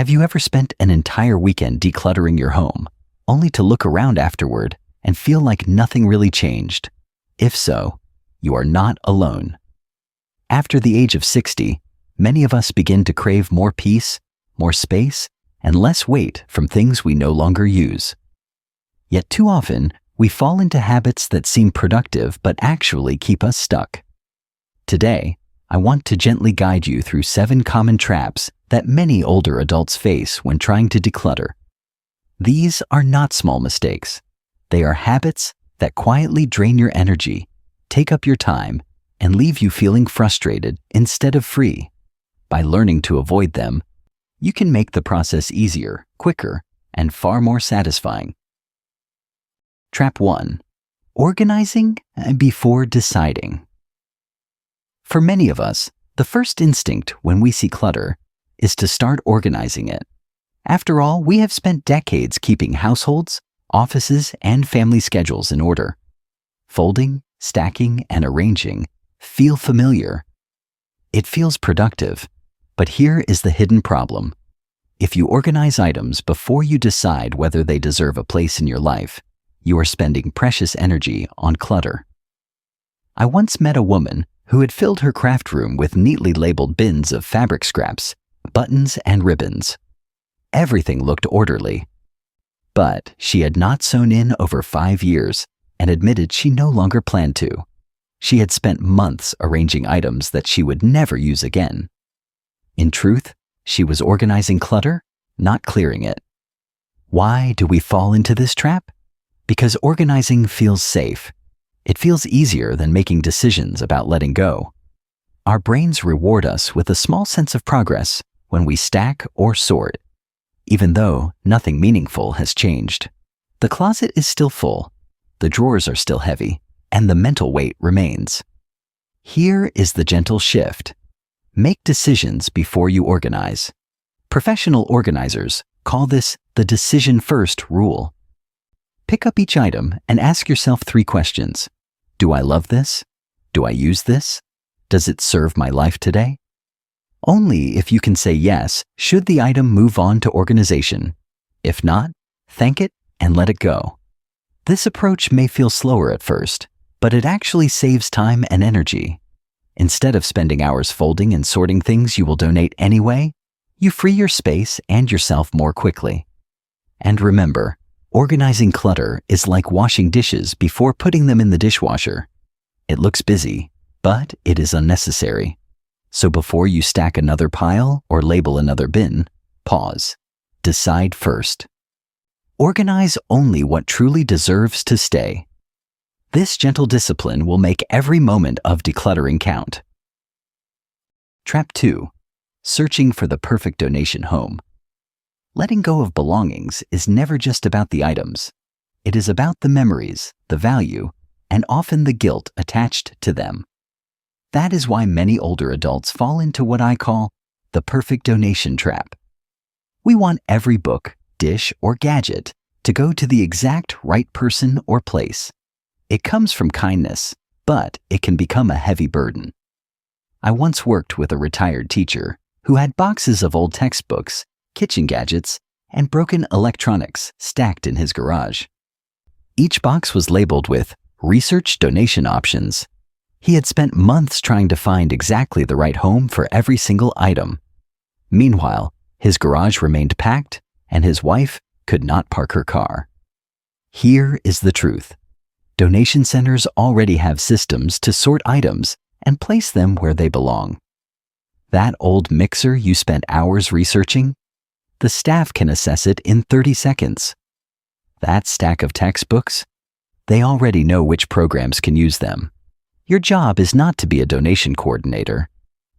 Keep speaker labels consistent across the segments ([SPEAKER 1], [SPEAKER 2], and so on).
[SPEAKER 1] Have you ever spent an entire weekend decluttering your home, only to look around afterward and feel like nothing really changed? If so, you are not alone. After the age of 60, many of us begin to crave more peace, more space, and less weight from things we no longer use. Yet too often, we fall into habits that seem productive but actually keep us stuck. Today, I want to gently guide you through 7 common traps that many older adults face when trying to declutter. These are not small mistakes. They are habits that quietly drain your energy, take up your time, and leave you feeling frustrated instead of free. By learning to avoid them, you can make the process easier, quicker, and far more satisfying. Trap 1. Organizing before deciding. For many of us, the first instinct when we see clutter is to start organizing it. After all, we have spent decades keeping households, offices, and family schedules in order. Folding, stacking, and arranging feel familiar. It feels productive, but here is the hidden problem. If you organize items before you decide whether they deserve a place in your life, you are spending precious energy on clutter. I once met a woman who had filled her craft room with neatly labeled bins of fabric scraps, buttons, and ribbons. Everything looked orderly. But she had not sewn in over 5 years and admitted she no longer planned to. She had spent months arranging items that she would never use again. In truth, she was organizing clutter, not clearing it. Why do we fall into this trap? Because organizing feels safe. It feels easier than making decisions about letting go. Our brains reward us with a small sense of progress when we stack or sort, even though nothing meaningful has changed. The closet is still full, the drawers are still heavy, and the mental weight remains. Here is the gentle shift. Make decisions before you organize. Professional organizers call this the decision first rule. Pick up each item and ask yourself 3 questions. Do I love this? Do I use this? Does it serve my life today? Only if you can say yes should the item move on to organization. If not, thank it and let it go. This approach may feel slower at first, but it actually saves time and energy. Instead of spending hours folding and sorting things you will donate anyway, you free your space and yourself more quickly. And remember, organizing clutter is like washing dishes before putting them in the dishwasher. It looks busy, but it is unnecessary. So before you stack another pile or label another bin, pause. Decide first. Organize only what truly deserves to stay. This gentle discipline will make every moment of decluttering count. Trap 2. Searching for the perfect donation home. Letting go of belongings is never just about the items. It is about the memories, the value, and often the guilt attached to them. That is why many older adults fall into what I call the perfect donation trap. We want every book, dish, or gadget to go to the exact right person or place. It comes from kindness, but it can become a heavy burden. I once worked with a retired teacher who had boxes of old textbooks, kitchen gadgets, and broken electronics stacked in his garage. Each box was labeled with research donation options. He had spent months trying to find exactly the right home for every single item. Meanwhile, his garage remained packed and his wife could not park her car. Here is the truth. Donation centers already have systems to sort items and place them where they belong. That old mixer you spent hours researching? The staff can assess it in 30 seconds. That stack of textbooks? They already know which programs can use them. Your job is not to be a donation coordinator.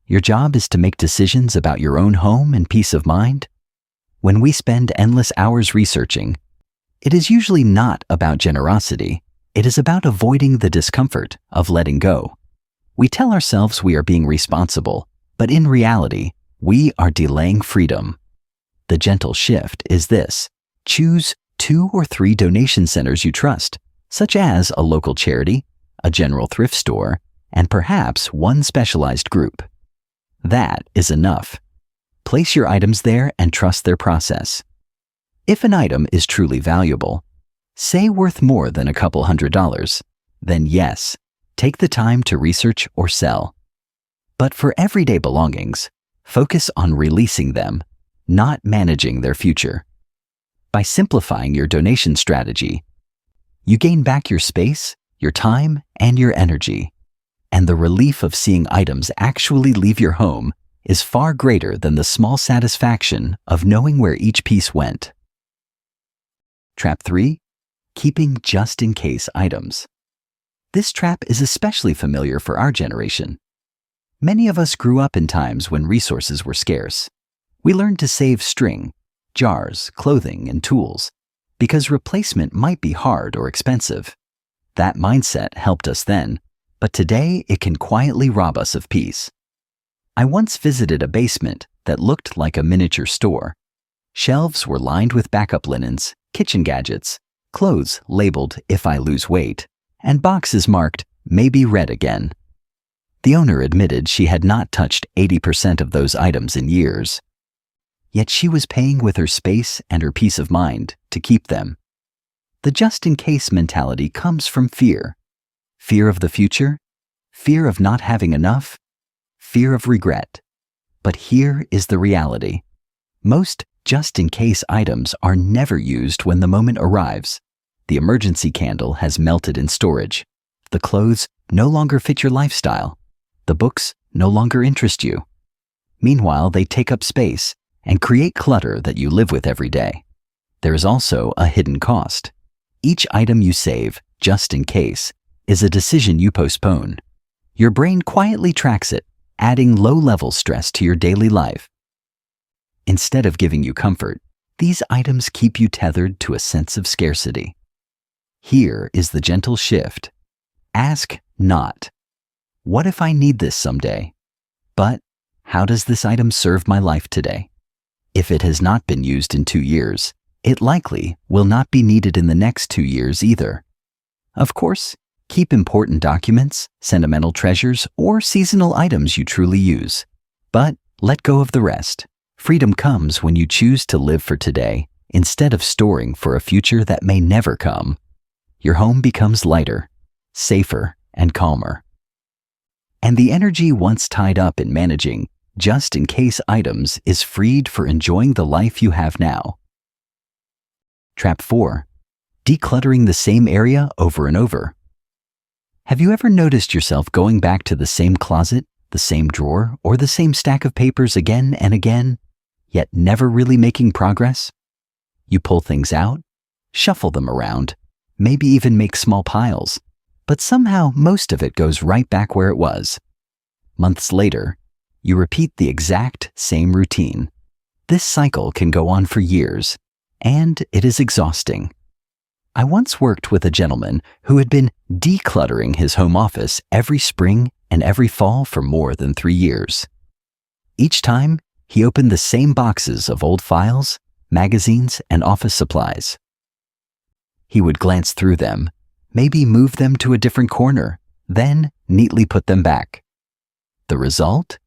[SPEAKER 1] Your job is to make decisions about your own home and peace of mind. When we spend endless hours researching, it is usually not about generosity. It is about avoiding the discomfort of letting go. We tell ourselves we are being responsible, but in reality, we are delaying freedom. The gentle shift is this: choose 2 or 3 donation centers you trust, such as a local charity, a general thrift store, and perhaps one specialized group. That is enough. Place your items there and trust their process. If an item is truly valuable, say worth more than a couple $100, then yes, take the time to research or sell. But for everyday belongings, focus on releasing them, not managing their future. By simplifying your donation strategy, you gain back your space, your time, and your energy. And the relief of seeing items actually leave your home is far greater than the small satisfaction of knowing where each piece went. Trap 3. Keeping just-in-case items. This trap is especially familiar for our generation. Many of us grew up in times when resources were scarce. We learned to save string, jars, clothing, and tools because replacement might be hard or expensive. That mindset helped us then, but today it can quietly rob us of peace. I once visited a basement that looked like a miniature store. Shelves were lined with backup linens, kitchen gadgets, clothes labeled "If I lose weight," and boxes marked "Maybe red again." The owner admitted she had not touched 80% of those items in years. Yet she was paying with her space and her peace of mind to keep them. The just-in-case mentality comes from fear. Fear of the future, fear of not having enough, fear of regret. But here is the reality. Most just-in-case items are never used when the moment arrives. The emergency candle has melted in storage. The clothes no longer fit your lifestyle. The books no longer interest you. Meanwhile, they take up space and create clutter that you live with every day. There is also a hidden cost. Each item you save, just in case, is a decision you postpone. Your brain quietly tracks it, adding low-level stress to your daily life. Instead of giving you comfort, these items keep you tethered to a sense of scarcity. Here is the gentle shift. Ask not, "What if I need this someday?" But, "How does this item serve my life today?" If it has not been used in 2 years, it likely will not be needed in the next 2 years either. Of course, keep important documents, sentimental treasures, or seasonal items you truly use. But let go of the rest. Freedom comes when you choose to live for today instead of storing for a future that may never come. Your home becomes lighter, safer, and calmer. And the energy once tied up in managing just-in-case items is freed for enjoying the life you have now. Trap 4. Decluttering the same area over and over. Have you ever noticed yourself going back to the same closet, the same drawer, or the same stack of papers again and again, yet never really making progress? You pull things out, shuffle them around, maybe even make small piles, but somehow most of it goes right back where it was. Months later, you repeat the exact same routine. This cycle can go on for years, and it is exhausting. I once worked with a gentleman who had been decluttering his home office every spring and every fall for more than 3 years. Each time, he opened the same boxes of old files, magazines, and office supplies. He would glance through them, maybe move them to a different corner, then neatly put them back. The result?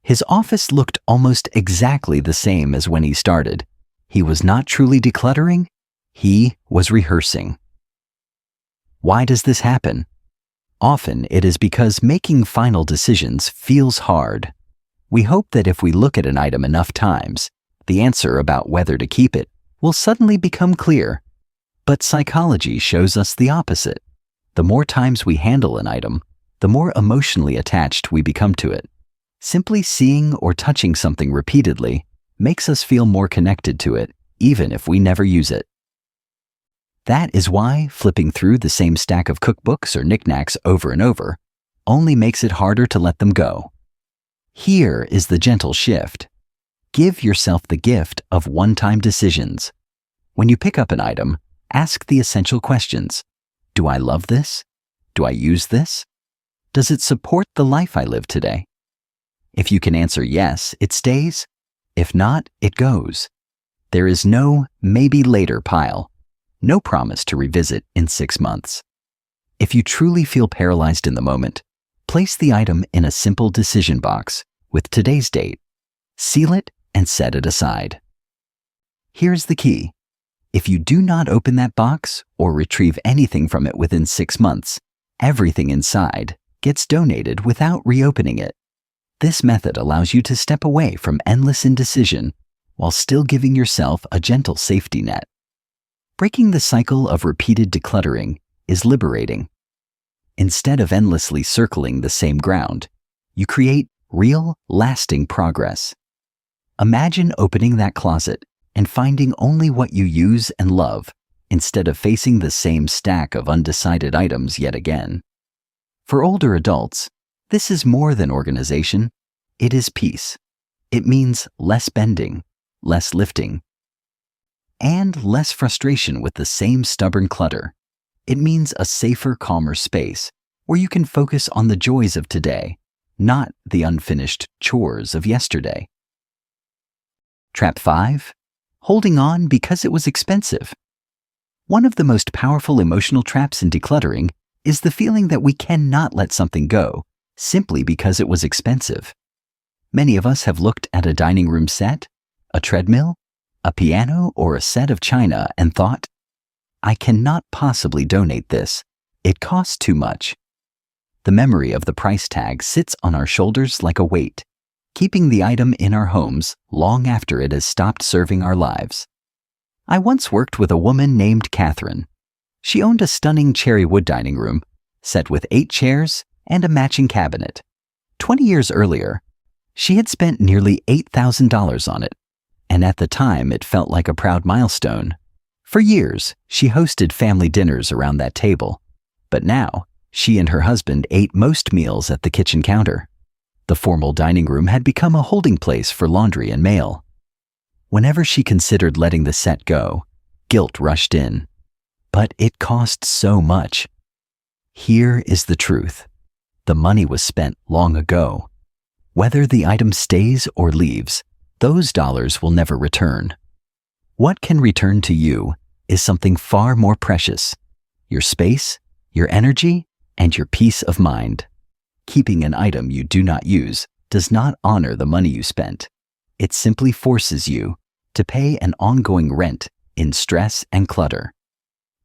[SPEAKER 1] His office looked almost exactly the same as when he started. He was not truly decluttering, he was rehearsing. Why does this happen? Often it is because making final decisions feels hard. We hope that if we look at an item enough times, the answer about whether to keep it will suddenly become clear. But psychology shows us the opposite. The more times we handle an item, the more emotionally attached we become to it. Simply seeing or touching something repeatedly makes us feel more connected to it, even if we never use it. That is why flipping through the same stack of cookbooks or knickknacks over and over only makes it harder to let them go. Here is the gentle shift. Give yourself the gift of one-time decisions. When you pick up an item, ask the essential questions. Do I love this? Do I use this? Does it support the life I live today? If you can answer yes, it stays. If not, it goes. There is no maybe later pile. No promise to revisit in 6 months. If you truly feel paralyzed in the moment, place the item in a simple decision box with today's date. Seal it, and set it aside. Here's the key. If you do not open that box or retrieve anything from it within 6 months, everything inside gets donated without reopening it. This method allows you to step away from endless indecision while still giving yourself a gentle safety net. Breaking the cycle of repeated decluttering is liberating. Instead of endlessly circling the same ground, you create real, lasting progress. Imagine opening that closet and finding only what you use and love, instead of facing the same stack of undecided items yet again. For older adults, this is more than organization. It is peace. It means less bending, less lifting, and less frustration with the same stubborn clutter. It means a safer, calmer space where you can focus on the joys of today, not the unfinished chores of yesterday. Trap 5. Holding on because it was expensive. One of the most powerful emotional traps in decluttering is the feeling that we cannot let something go simply because it was expensive. Many of us have looked at a dining room set, a treadmill, a piano, or a set of china and thought, I cannot possibly donate this. It costs too much. The memory of the price tag sits on our shoulders like a weight, keeping the item in our homes long after it has stopped serving our lives. I once worked with a woman named Catherine. She owned a stunning cherry wood dining room, set with 8 chairs and a matching cabinet. 20 years earlier, she had spent nearly $8,000 on it, and at the time it felt like a proud milestone. For years, she hosted family dinners around that table, but now she and her husband ate most meals at the kitchen counter. The formal dining room had become a holding place for laundry and mail. Whenever she considered letting the set go, guilt rushed in. But it cost so much. Here is the truth. The money was spent long ago. Whether the item stays or leaves, those dollars will never return. What can return to you is something far more precious: your space, your energy, and your peace of mind. Keeping an item you do not use does not honor the money you spent. It simply forces you to pay an ongoing rent in stress and clutter.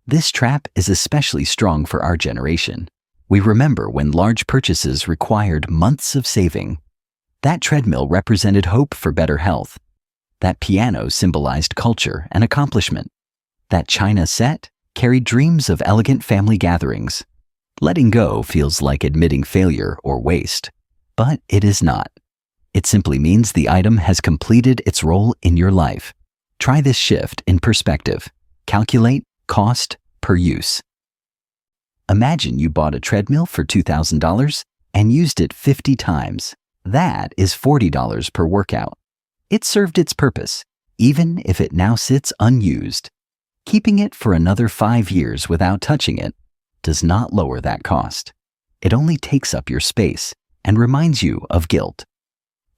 [SPEAKER 1] This trap is especially strong for our generation. We remember when large purchases required months of saving. That treadmill represented hope for better health. That piano symbolized culture and accomplishment. That china set carried dreams of elegant family gatherings. Letting go feels like admitting failure or waste, but it is not. It simply means the item has completed its role in your life. Try this shift in perspective. Calculate cost per use. Imagine you bought a treadmill for $2,000 and used it 50 times. That is $40 per workout. It served its purpose, even if it now sits unused. Keeping it for another 5 years without touching it does not lower that cost. It only takes up your space and reminds you of guilt.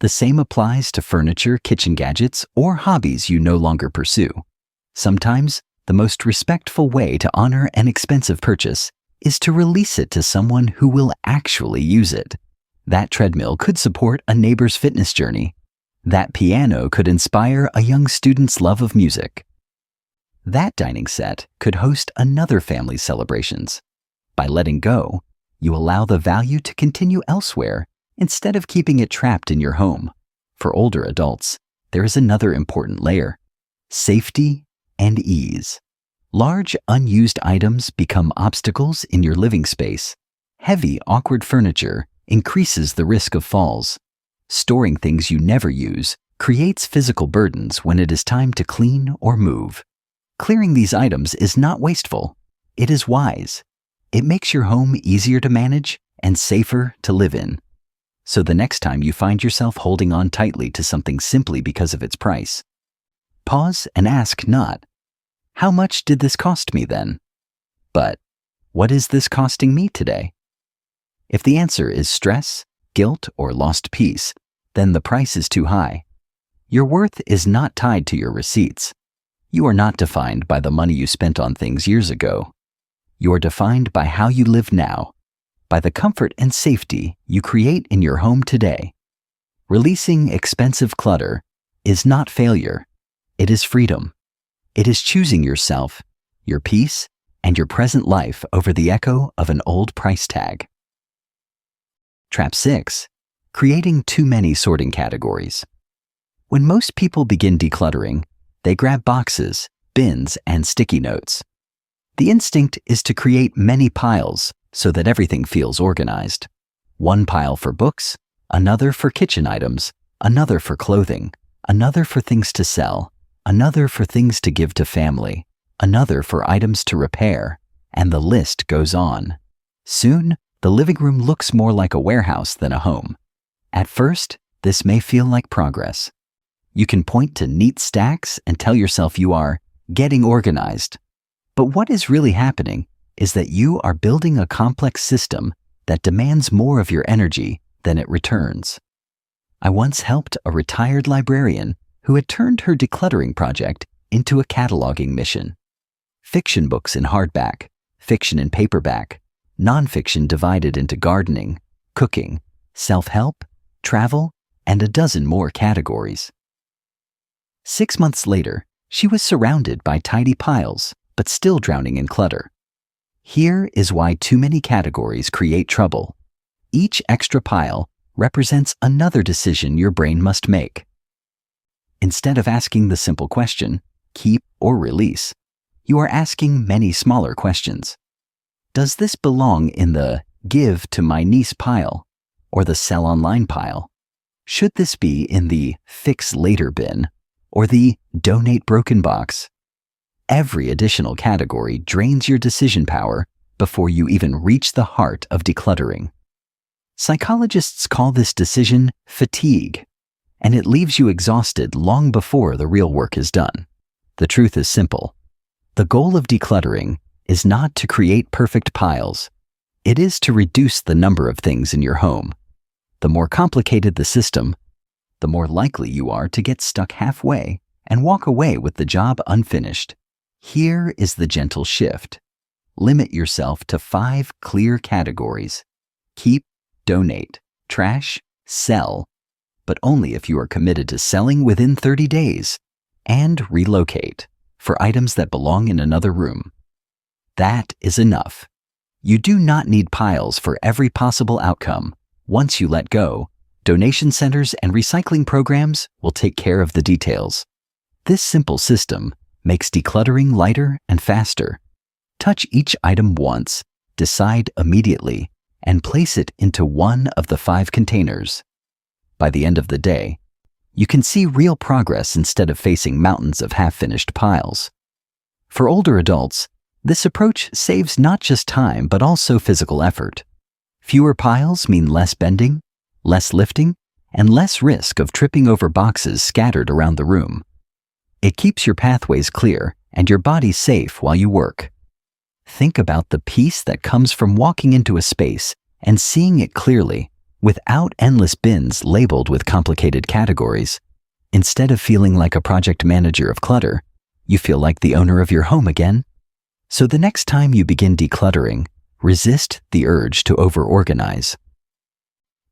[SPEAKER 1] The same applies to furniture, kitchen gadgets, or hobbies you no longer pursue. Sometimes, the most respectful way to honor an expensive purchase is to release it to someone who will actually use it. That treadmill could support a neighbor's fitness journey. That piano could inspire a young student's love of music. That dining set could host another family's celebrations. By letting go, you allow the value to continue elsewhere instead of keeping it trapped in your home. For older adults, there is another important layer: safety and ease. Large, unused items become obstacles in your living space. Heavy, awkward furniture increases the risk of falls. Storing things you never use creates physical burdens when it is time to clean or move. Clearing these items is not wasteful. It is wise. It makes your home easier to manage and safer to live in. So the next time you find yourself holding on tightly to something simply because of its price, pause and ask not, how much did this cost me then? But, what is this costing me today? If the answer is stress, guilt, or lost peace, then the price is too high. Your worth is not tied to your receipts. You are not defined by the money you spent on things years ago. You are defined by how you live now, by the comfort and safety you create in your home today. Releasing expensive clutter is not failure. It is freedom. It is choosing yourself, your peace, and your present life over the echo of an old price tag. Trap 6. Creating too many sorting categories. When most people begin decluttering, they grab boxes, bins, and sticky notes. The instinct is to create many piles so that everything feels organized. One pile for books, another for kitchen items, another for clothing, another for things to sell, another for things to give to family, another for items to repair, and the list goes on. Soon, the living room looks more like a warehouse than a home. At first, this may feel like progress. You can point to neat stacks and tell yourself you are getting organized. But what is really happening is that you are building a complex system that demands more of your energy than it returns. I once helped a retired librarian who had turned her decluttering project into a cataloging mission. Fiction books in hardback, fiction in paperback, nonfiction divided into gardening, cooking, self-help, travel, and a dozen more categories. 6 months later, she was surrounded by tidy piles, but still drowning in clutter. Here is why too many categories create trouble. Each extra pile represents another decision your brain must make. Instead of asking the simple question, keep or release, you are asking many smaller questions. Does this belong in the give to my niece pile or the sell online pile? Should this be in the fix later bin or the donate broken box? Every additional category drains your decision power before you even reach the heart of decluttering. Psychologists call this decision fatigue, and it leaves you exhausted long before the real work is done. The truth is simple. The goal of decluttering is not to create perfect piles. It is to reduce the number of things in your home. The more complicated the system, the more likely you are to get stuck halfway and walk away with the job unfinished. Here is the gentle shift. Limit yourself to 5 clear categories. Keep, donate, trash, sell, but only if you are committed to selling within 30 days, and relocate for items that belong in another room. That is enough. You do not need piles for every possible outcome. Once you let go, donation centers and recycling programs will take care of the details. This simple system makes decluttering lighter and faster. Touch each item once, decide immediately, and place it into one of the 5 containers. By the end of the day, you can see real progress instead of facing mountains of half-finished piles. For older adults, this approach saves not just time but also physical effort. Fewer piles mean less bending, less lifting, and less risk of tripping over boxes scattered around the room. It keeps your pathways clear and your body safe while you work. Think about the peace that comes from walking into a space and seeing it clearly, without endless bins labeled with complicated categories. Instead of feeling like a project manager of clutter, you feel like the owner of your home again. So the next time you begin decluttering, resist the urge to over-organize.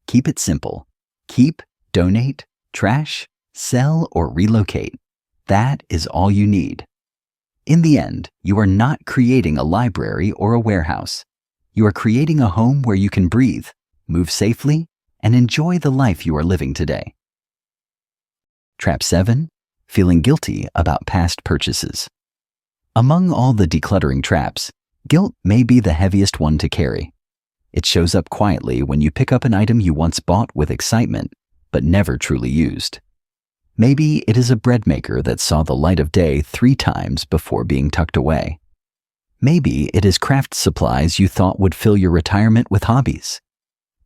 [SPEAKER 1] Keep it simple. Keep, donate, trash, sell, or relocate. That is all you need. In the end, you are not creating a library or a warehouse. You are creating a home where you can breathe, move safely, and enjoy the life you are living today. Trap 7. Feeling guilty about past purchases. Among all the decluttering traps, guilt may be the heaviest one to carry. It shows up quietly when you pick up an item you once bought with excitement, but never truly used. Maybe it is a bread maker that saw the light of day 3 times before being tucked away. Maybe it is craft supplies you thought would fill your retirement with hobbies.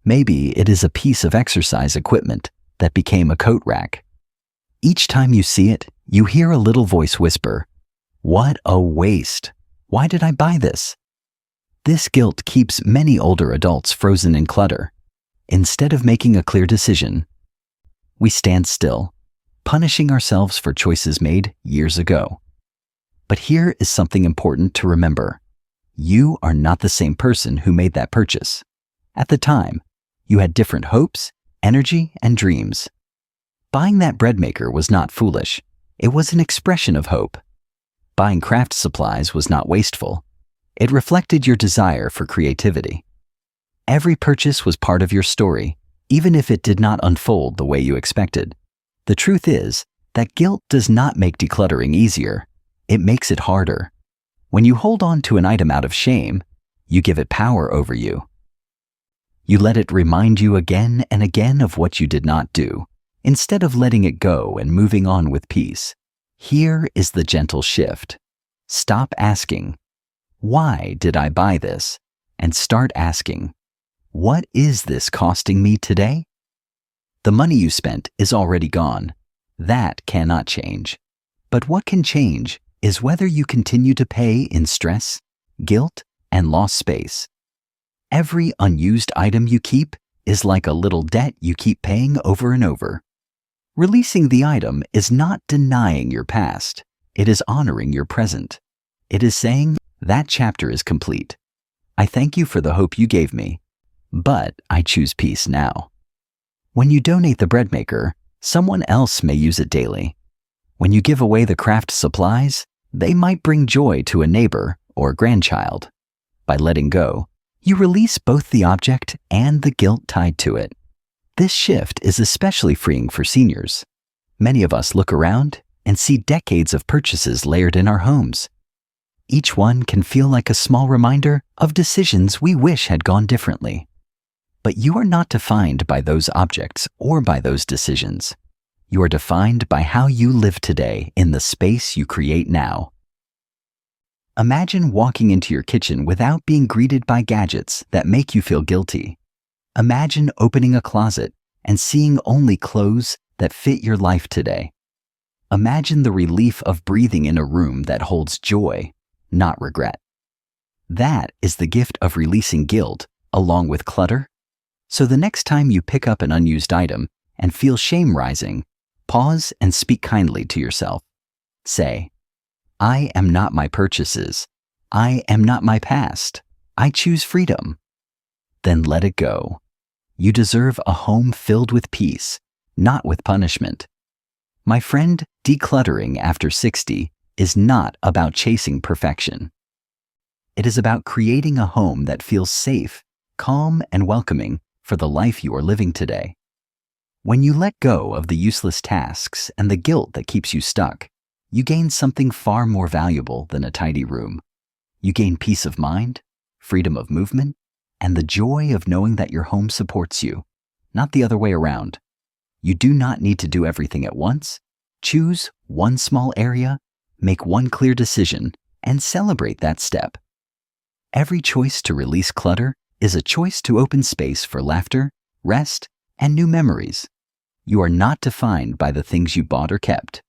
[SPEAKER 1] Maybe it is a piece of exercise equipment that became a coat rack. Each time you see it, you hear a little voice whisper, "What a waste! Why did I buy this?" This guilt keeps many older adults frozen in clutter. Instead of making a clear decision, we stand still, punishing ourselves for choices made years ago. But here is something important to remember. You are not the same person who made that purchase. At the time, you had different hopes, energy, and dreams. Buying that bread maker was not foolish. It was an expression of hope. Buying craft supplies was not wasteful. It reflected your desire for creativity. Every purchase was part of your story, even if it did not unfold the way you expected. The truth is that guilt does not make decluttering easier. It makes it harder. When you hold on to an item out of shame, you give it power over you. You let it remind you again and again of what you did not do, instead of letting it go and moving on with peace. Here is the gentle shift. Stop asking, "Why did I buy this?" and start asking, "What is this costing me today?" The money you spent is already gone. That cannot change. But what can change is whether you continue to pay in stress, guilt, and lost space. Every unused item you keep is like a little debt you keep paying over and over. Releasing the item is not denying your past. It is honoring your present. It is saying, that chapter is complete. I thank you for the hope you gave me, but I choose peace now. When you donate the bread maker, someone else may use it daily. When you give away the craft supplies, they might bring joy to a neighbor or grandchild. By letting go, you release both the object and the guilt tied to it. This shift is especially freeing for seniors. Many of us look around and see decades of purchases layered in our homes. Each one can feel like a small reminder of decisions we wish had gone differently. But you are not defined by those objects or by those decisions. You are defined by how you live today in the space you create now. Imagine walking into your kitchen without being greeted by gadgets that make you feel guilty. Imagine opening a closet and seeing only clothes that fit your life today. Imagine the relief of breathing in a room that holds joy, not regret. That is the gift of releasing guilt along with clutter. So the next time you pick up an unused item and feel shame rising, pause and speak kindly to yourself. Say, I am not my purchases. I am not my past. I choose freedom. Then let it go. You deserve a home filled with peace, not with punishment. My friend, decluttering after 60 is not about chasing perfection. It is about creating a home that feels safe, calm, and welcoming for the life you are living today. When you let go of the useless tasks and the guilt that keeps you stuck, you gain something far more valuable than a tidy room. You gain peace of mind, freedom of movement, and the joy of knowing that your home supports you, not the other way around. You do not need to do everything at once. Choose one small area, make one clear decision, and celebrate that step. Every choice to release clutter is a choice to open space for laughter, rest, and new memories. You are not defined by the things you bought or kept.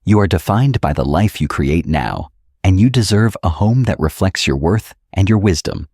[SPEAKER 1] You are defined by the life you create now, and you deserve a home that reflects your worth and your wisdom.